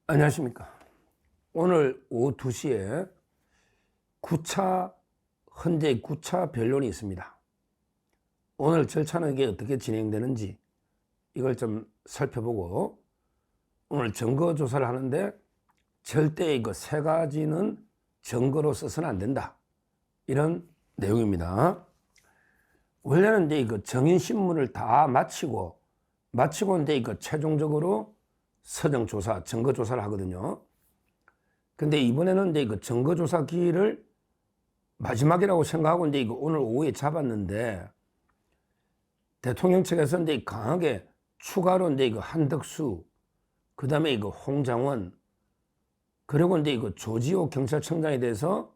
안녕하십니까. 오늘 오후 2시에 9차, 헌재 9차 변론이 있습니다. 오늘 절차는 이게 어떻게 진행되는지 이걸 좀 살펴보고, 오늘 증거 조사를 하는데 절대 이거 세 가지는 증거로 써서는 안 된다, 이런 내용입니다. 원래는 이제 이거 정인신문을 다 마치고 이제 이거 최종적으로 서정조사, 증거조사를 하거든요. 근데 이번에는 이제 그 증거조사 기일을 마지막이라고 생각하고 이제 이거 오늘 오후에 잡았는데, 대통령 측에서 이제 강하게 추가로 이제 이거 한덕수, 그 다음에 이거 홍장원, 그리고 이제 이거 조지호 경찰청장에 대해서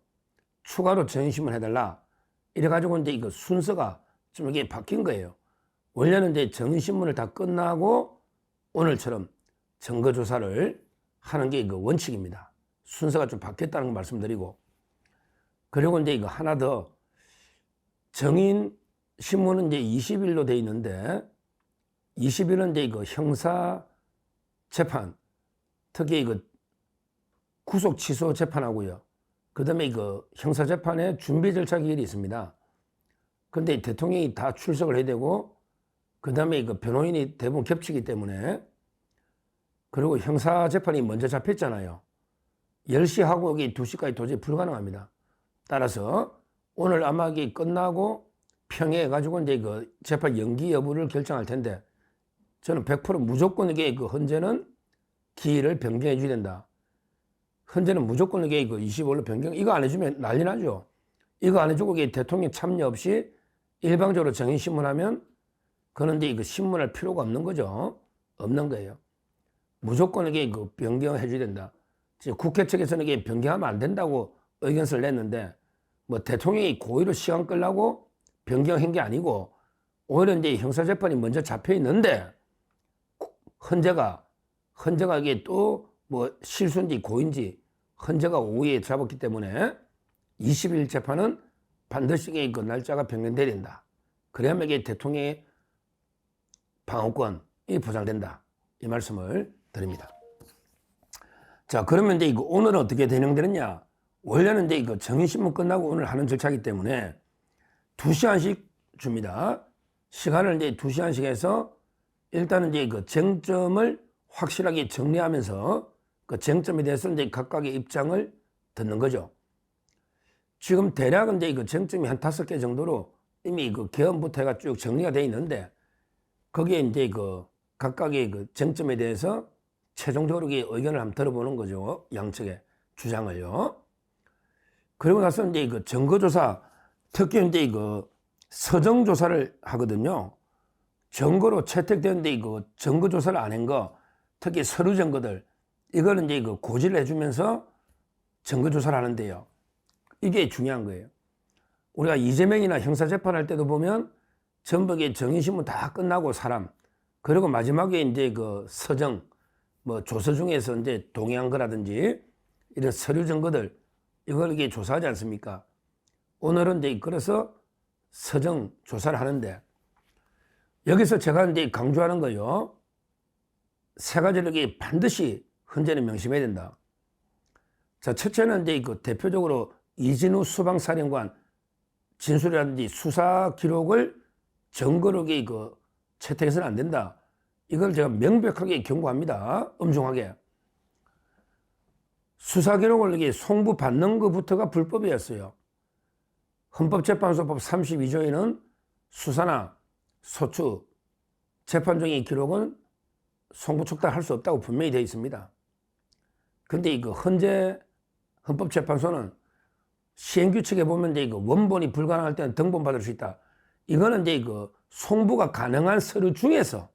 추가로 정인신문 해달라, 이래가지고 이제 이거 순서가 좀 이게 바뀐 거예요. 원래는 이제 정인신문을 다 끝나고 오늘처럼 증거조사를 하는 게 이거 원칙입니다. 순서가 좀 바뀌었다는 거 말씀드리고, 그리고 이제 이거 하나 더, 정인신문은 이제 20일로 돼 있는데 20일은 이제 이거 형사재판, 특히 이거 구속 취소 재판하고요. 그 다음에 이거 형사재판에 준비 절차 기일이 있습니다. 근데 대통령이 다 출석을 해야 되고, 그 다음에 이거 변호인이 대부분 겹치기 때문에, 그리고 형사재판이 먼저 잡혔잖아요. 10시 하고 여기 2시까지 도저히 불가능합니다. 따라서 오늘 아마 이게 끝나고 평해가지고 이제 그 재판 연기 여부를 결정할 텐데, 저는 100% 무조건 이게 그 헌재는 기일을 변경해 줘야 된다. 헌재는 무조건 이게 그 25일로 변경, 이거 안 해주면 난리 나죠. 이거 안 해주고 이게 대통령 참여 없이 일방적으로 정인신문하면 그건 이제 이거 신문할 필요가 없는 거죠. 없는 거예요. 무조건 이게 그 변경해 줘야 된다. 지금 국회 측에서는 이게 변경하면 안 된다고 의견서를 냈는데, 뭐 대통령이 고의로 시간 끌라고 변경한 게 아니고, 오히려 이제 형사재판이 먼저 잡혀 있는데 헌재가 이게 또 뭐 실수인지 고의인지 헌재가 오후에 잡았기 때문에 20일 재판은 반드시 그 날짜가 변경돼야 된다. 그래야만 이게 대통령의 방어권이 보장된다, 이 말씀을 드립니다. 자, 그러면 이제 이거 오늘은 어떻게 진행되느냐? 원래는 이제 이거 정인신문 끝나고 오늘 하는 절차이기 때문에 2시간씩 줍니다. 시간을 이제 2시간씩 해서 일단은 이제 그 쟁점을 확실하게 정리하면서 그 쟁점에 대해서 이제 각각의 입장을 듣는 거죠. 지금 대략은 이제 그 쟁점이 한 5개 정도로 이미 그 개헌부터 해가 쭉 정리가 되어 있는데, 거기에 이제 그 각각의 그 쟁점에 대해서 최종적으로 의견을 한번 들어보는 거죠. 양측의 주장을요. 그리고 나서 이제 그 증거조사, 특히 이제 그 서정조사를 하거든요. 증거로 채택되는데 이거 증거조사를 안 한 거, 특히 서류 증거들, 이거는 이제 그 고지를 해주면서 증거조사를 하는데요. 이게 중요한 거예요. 우리가 이재명이나 형사재판할 때도 보면 전부 정인신문 다 끝나고 사람, 그리고 마지막에 이제 그 서정, 뭐 조서 중에서 이제 동의한 거라든지 이런 서류 증거들, 이걸 이게 조사하지 않습니까? 오늘은 이제 그래서 서정 조사를 하는데, 여기서 제가 이제 강조하는 거요, 세 가지를 이게 반드시 헌재는 명심해야 된다. 자, 첫째는 이제 그 대표적으로 이진우 수방사령관 진술이라든지 수사 기록을 증거로 그 채택해서는 안 된다. 이걸 제가 명백하게 경고합니다. 엄중하게. 수사 기록을 이게 송부받는 것부터가 불법이었어요. 헌법재판소법 32조에는 수사나 소추, 재판 중의 기록은 송부 촉달할 수 없다고 분명히 되어 있습니다. 근데 이거 헌법재판소는 시행규칙에 보면 이제 이거 원본이 불가능할 때는 등본받을 수 있다. 이거는 이제 그 송부가 가능한 서류 중에서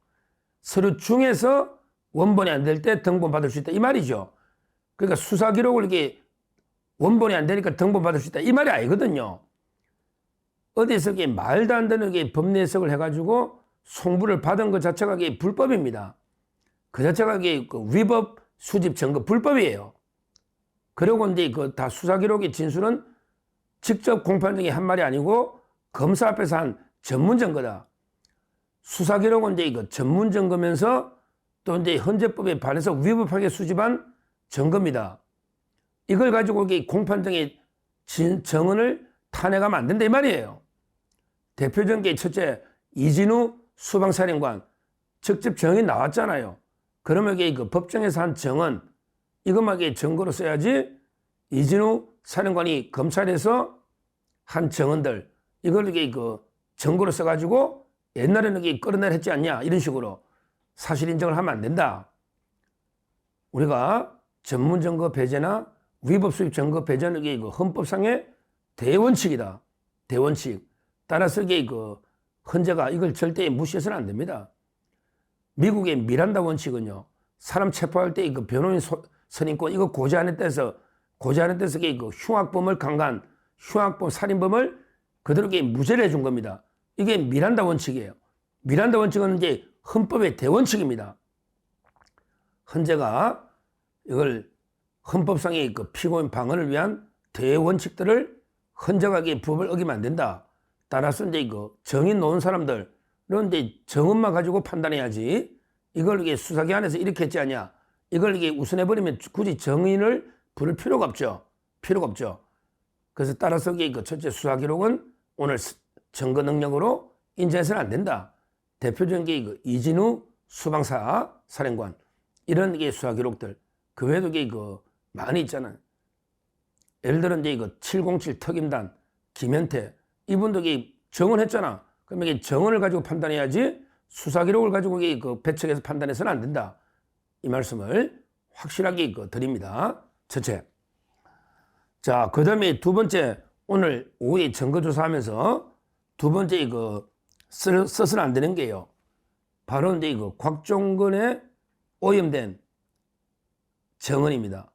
원본이 안 될 때 등본받을 수 있다, 이 말이죠. 그러니까 수사 기록을 이게 원본이 안 되니까 등본받을 수 있다, 이 말이 아니거든요. 어디서 이게 말도 안 되는 게 법리 해석을 해가지고 송부를 받은 것 자체가 이게 불법입니다. 그 자체가 이게 그 위법 수집 증거 불법이에요. 그리고 이제 그 다 수사 기록의 진술은 직접 공판 중에 한 말이 아니고 검사 앞에서 한 전문 증거다. 수사 기록은 이제 이거 전문 증거면서 또 이제 헌재법에 반해서 위법하게 수집한 증거입니다. 이걸 가지고 공판장에 정언을 탄핵하면 안 된다 이 말이에요. 대표적인 게 첫째, 이진우 수방사령관 직접 정이 나왔잖아요. 그러면 그 법정에서 한 정언 이것만 증거로 써야지. 이진우 사령관이 검찰에서 한 정언들 이걸 증거로 써가지고 옛날에는 끌어내려 했지 않냐 이런 식으로 사실 인정을 하면 안 된다. 우리가 전문 증거 배제나 위법 수입 증거 배제는 헌법상의 대원칙이다. 대원칙. 따라서 헌재가 이걸 절대 무시해서는 안 됩니다. 미국의 미란다 원칙은요, 사람 체포할 때 변호인 선임권 이거 고지 안 했다 해서 흉악범을 강간, 흉악범 살인범을 그대로 무죄를 해준 겁니다. 이게 미란다 원칙이에요. 미란다 원칙은 이제 헌법의 대원칙입니다. 헌재가 이걸 헌법상의 피고인 방어를 위한 대원칙들을 헌재가 법을 어기면 안 된다. 따라서 이제 정인 놓은 사람들은 이제 정언만 가지고 판단해야지. 이걸 수사기관에서 이렇게 했지 않냐. 이걸 우선해버리면 굳이 정인을 부를 필요가 없죠. 필요가 없죠. 그래서 따라서 첫째 수사기록은 오늘 증거 능력으로 인정해서는 안 된다. 대표적인 게 이진우 수방사 사령관 이런 수사기록들 그 외에도 많이 있잖아요. 예를 들어 이제 707 특임단 김현태 이분도 정언했잖아. 그러면 정언을 가지고 판단해야지 수사기록을 가지고 배척해서 판단해서는 안 된다. 이 말씀을 확실하게 드립니다. 첫째. 자, 그 다음에 두 번째, 오늘 오후에 증거조사하면서 두 번째 써서는 안 되는 게요. 바로 이제 곽종근의 오염된 정언입니다.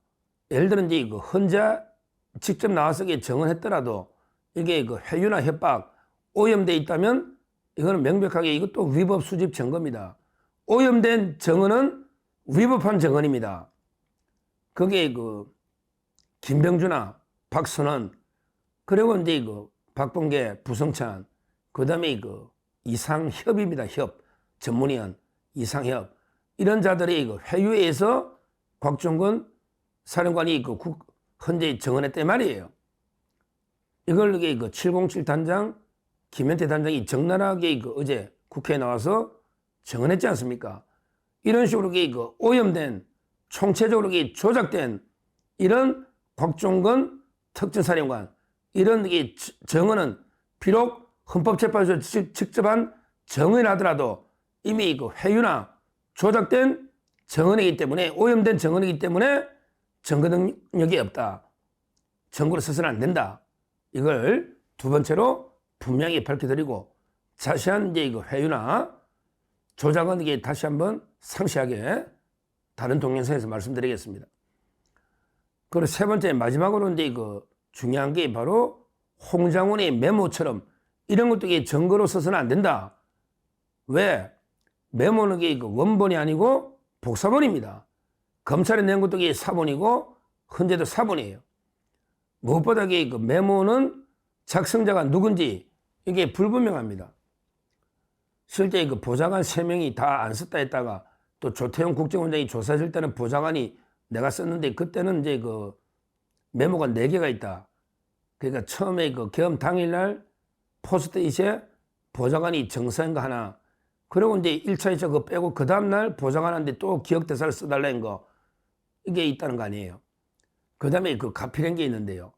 예를 들어 이제 헌재 직접 나와서 정언했더라도 이게 회유나 협박, 오염돼 있다면 이거는 명백하게 이것도 위법 수집 증거입니다. 오염된 정언은 위법한 정언입니다. 그게 김병주나 박선원 그리고 이제 박범계, 부성찬 그 다음에 이상협입니다. 협 전문위원 이상협 이런 자들이 회유에서 곽종근 사령관이 헌재에 정언했단 말이에요. 이걸 707 단장 김현태 단장이 적나라하게 어제 국회에 나와서 정언했지 않습니까? 이런 식으로 오염된 총체적으로 조작된 이런 곽종근 특전사령관 이런 정언은 비록 헌법재판소에서 직접 한 정언이라더라도 이미 회유나 조작된 정언이기 때문에 오염된 정언이기 때문에 증거 능력이 없다. 증거로 써서는 안 된다. 이걸 두 번째로 분명히 밝혀드리고 자세한 이제 회유나 조작은 이게 다시 한번 상세하게 다른 동영상에서 말씀드리겠습니다. 그리고 세 번째 마지막으로 이제 중요한 게 바로 홍장원의 메모처럼 이런 것도 증거로 써서는 안 된다. 왜? 메모는 원본이 아니고 복사본입니다. 검찰이 낸 것도 사본이고 헌재도 사본이에요. 무엇보다 메모는 작성자가 누군지 이게 불분명합니다. 실제 보좌관 3명이 다 안 썼다 했다가 또 조태용 국정원장이 조사했을 때는 보좌관이 내가 썼는데 그때는 이제 메모가 4개가 있다. 그러니까 처음에 계엄 당일날 포스트잇에 보좌관이 정서한 거 하나 그리고 이제 1차, 2차 그거 빼고 그 다음날 보좌관한테 또 기억대사를 써달라는 거 이게 있다는 거 아니에요. 그 다음에 가필한 게 있는데요.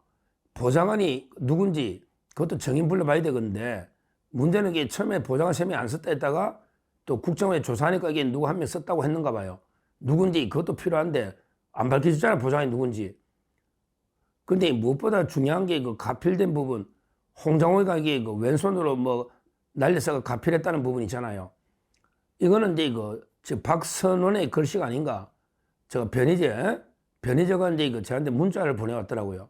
보좌관이 누군지 그것도 정인 불러봐야 되겠는데 문제는 이게 처음에 보좌관 3명이 안 썼다 했다가 또 국정원에 조사하니까 이게 누구 한 명 썼다고 했는가 봐요. 누군지 그것도 필요한데 안 밝혀주잖아 보좌관이 누군지. 근데 무엇보다 중요한 게 가필된 부분 홍장호가 이게 왼손으로 날려서 가필했다는 부분 있잖아요. 이거는 이제 지금 박선원의 글씨가 아닌가. 제가 변희재가 이제 저한테 문자를 보내왔더라고요.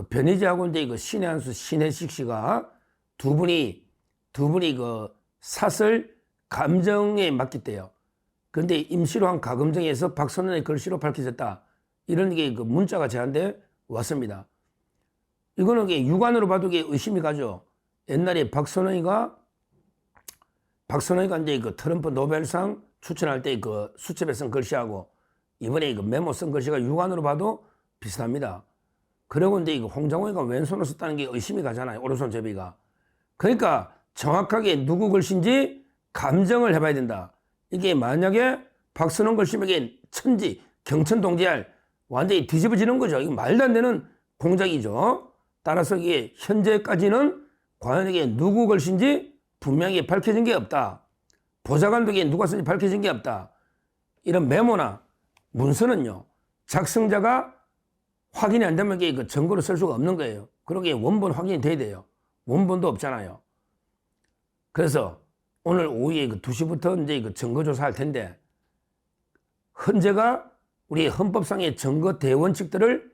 변희재하고 이제 신혜한수, 신혜식 씨가 두 분이 사설 감정에 맡겼대요. 그런데 임시로 한 가검정에서 박선원의 글씨로 밝혀졌다. 이런 게 문자가 저한테 왔습니다. 이거는 육안으로 봐도 의심이 가죠. 옛날에 박선원이가 이제 트럼프 노벨상 추천할 때 수첩에 쓴 글씨하고 이번에 이거 메모 쓴 글씨가 육안으로 봐도 비슷합니다. 그리고 이제 이거 홍장호이가 왼손을 썼다는 게 의심이 가잖아요. 오른손 제비가. 그러니까 정확하게 누구 글씨인지 감정을 해봐야 된다. 이게 만약에 박선홍 글씨에게 천지, 경천동지할 완전히 뒤집어지는 거죠. 이거 말도 안 되는 공작이죠. 따라서 이게 현재까지는 과연 이게 누구 글씨인지 분명히 밝혀진 게 없다. 보좌관도 이게 누가 쓴지 밝혀진 게 없다. 이런 메모나 문서는요, 작성자가 확인이 안 되면 이게 그 증거로 쓸 수가 없는 거예요. 그러기에 원본 확인이 돼야 돼요. 원본도 없잖아요. 그래서 오늘 오후에 그 2시부터 이제 그 증거조사할 텐데, 헌재가 우리 헌법상의 증거 대원칙들을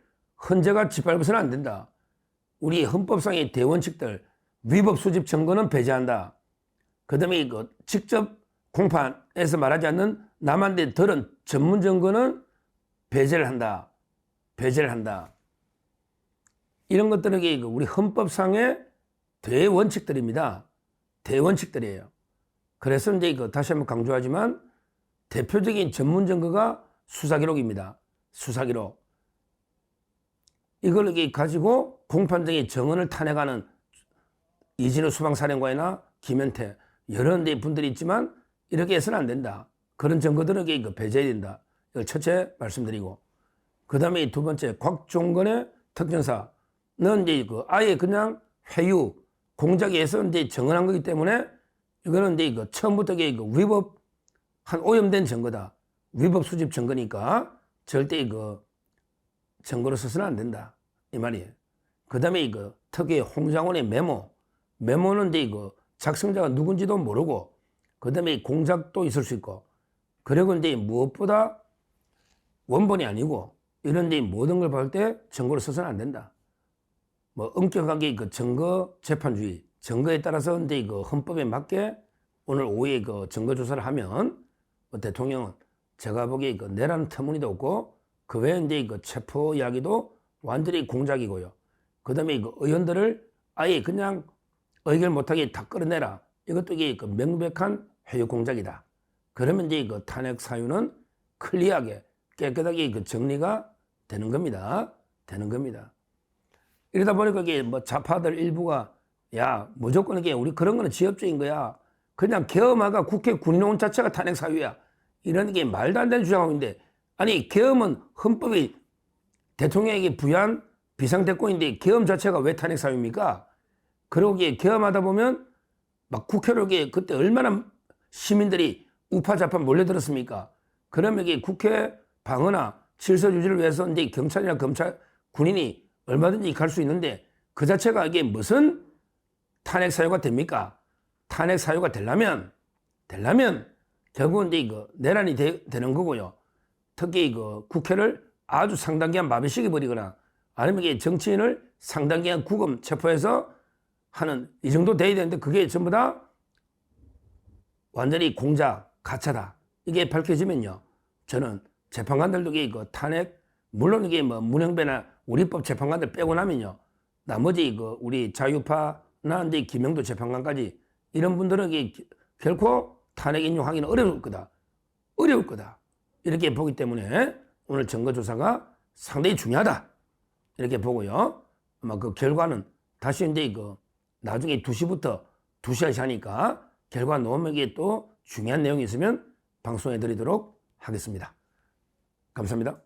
헌재가 짓밟아서는 안 된다. 우리 헌법상의 대원칙들, 위법 수집 증거는 배제한다. 그 다음에 그 직접 공판에서 말하지 않는 남한테 들은 전문 증거는 배제를 한다. 배제를 한다. 이런 것들은 우리 헌법상의 대원칙들입니다. 대원칙들이에요. 그래서 이제 다시 한번 강조하지만 대표적인 전문 증거가 수사기록입니다. 수사기록. 이걸 가지고 공판장의 정언을 탄핵하는 이진우 수방사령관이나 김현태 여러 분들이 있지만 이렇게 해서는 안 된다. 그런 증거들은 배제해야 된다. 이걸 첫째 말씀드리고, 그 다음에 두 번째, 곽종건의 특전사는 이제 아예 그냥 회유 공작에서 이제 정언한 거기 때문에 이거는 이제 처음부터 위법 한 오염된 증거다. 위법 수집 증거니까 절대 증거로 써서는 안 된다. 이 말이에요. 그 다음에 특유의 홍장원의 메모는 이제 작성자가 누군지도 모르고, 그 다음에 공작도 있을 수 있고, 그리고 이제 무엇보다 원본이 아니고, 이런 데 모든 걸 볼 때 증거로 써서는 안 된다. 뭐 엄격하게 증거 재판주의, 증거에 따라서 이제 헌법에 맞게 오늘 오후에 증거 조사를 하면 대통령은 제가 보기에 내라는 터무니도 없고, 그 외에 이제 체포 이야기도 완전히 공작이고요. 그 다음에 의원들을 아예 그냥 의결 못하게 다 끌어내라. 이것도 이게 명백한 회유 공작이다. 그러면 이제 탄핵 사유는 클리어하게 깨끗하게 정리가 되는 겁니다. 되는 겁니다. 이러다 보니까 이게 좌파들 일부가 야, 무조건 이게 우리 그런 거는 지엽적인 거야. 그냥 계엄하가 국회 군인원 자체가 탄핵 사유야. 이런 게 말도 안 되는 주장하고 있는데, 아니 계엄은 헌법이 대통령에게 부여한 비상대권인데 계엄 자체가 왜 탄핵 사유입니까? 그러고 계엄하다 보면 막 국회로 그때 얼마나 시민들이 우파좌파 몰려들었습니까? 그러면 이게 국회 방어나 질서 유지를 위해서 이제 경찰이나 검찰, 군인이 얼마든지 갈 수 있는데 그 자체가 이게 무슨 탄핵 사유가 됩니까? 탄핵 사유가 되려면 결국은 이제 내란이 되는 거고요. 특히 국회를 아주 상당기간 마비시켜버리거나 아니면 이게 정치인을 상당기간 구금 체포해서 하는 이 정도 돼야 되는데 그게 전부 다 완전히 공작, 가짜다. 이게 밝혀지면요. 저는 재판관들도 탄핵, 물론 이게 문영배나 우리법 재판관들 빼고 나면요. 나머지 우리 자유파나 이제 김영도 재판관까지 이런 분들은 결코 탄핵 인용하기는 어려울 거다. 어려울 거다. 이렇게 보기 때문에 오늘 증거조사가 상당히 중요하다. 이렇게 보고요. 아마 그 결과는 다시 이제 나중에 2시부터 2시간씩 하니까 결과 나오면 이게 또 중요한 내용이 있으면 방송해 드리도록 하겠습니다. 감사합니다.